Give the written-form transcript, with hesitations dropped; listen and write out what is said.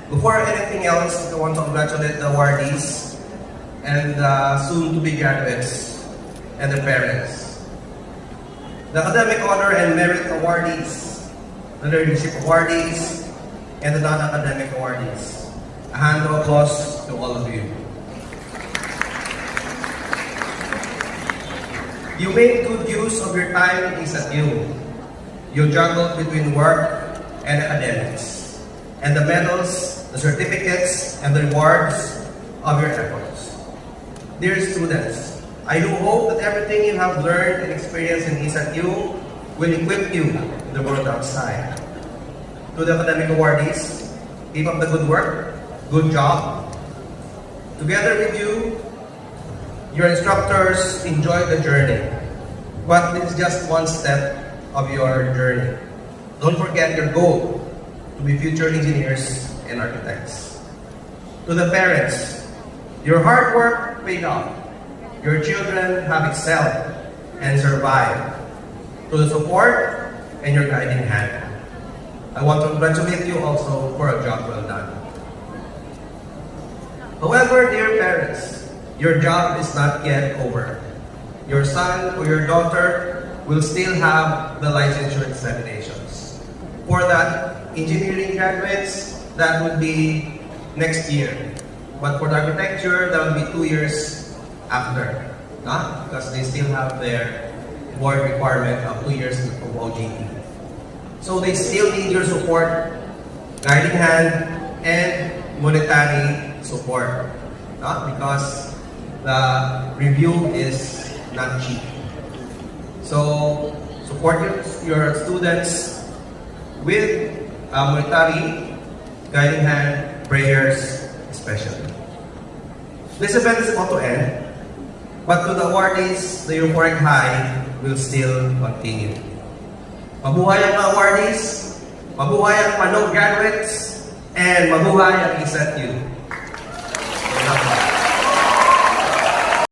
Before anything else, I want to congratulate the awardees and soon-to-be graduates and their parents. The Academic Honor and Merit awardees, the Leadership awardees, and the non-academic awardees. A hand of applause to all of you. You made good use of your time in ESAT-U. You juggled between work and academics, and the medals, the certificates, and the rewards of your efforts. Dear students, I do hope that everything you have learned and experienced in ESAT-U will equip you in the world outside. To the academic awardees, keep up the good work, good job. Together with you, your instructors enjoy the journey, but it is just one step of your journey. Don't forget your goal to be future engineers and architects. To the parents, your hard work paid off. Your children have excelled and survived. To the support and your guiding hand, I want to congratulate you also for a job well done. However, dear parents, your job is not yet over. Your son or your daughter will still have the licensure examinations. For that, engineering graduates, that would be next year. But for the architecture, that would be 2 years after. Because they still have their board requirement of 2 years of OJT. So they still need your support, guiding hand, and monetary support. Because the review is not cheap. So support your students with monetary, guiding hand, prayers especially. This event is about to end, but to the awardees, the euphoric high will still continue. Mabuhay ang mga awardees, mabuhay ang Manog graduates, and mabuhay ang ESAT-U.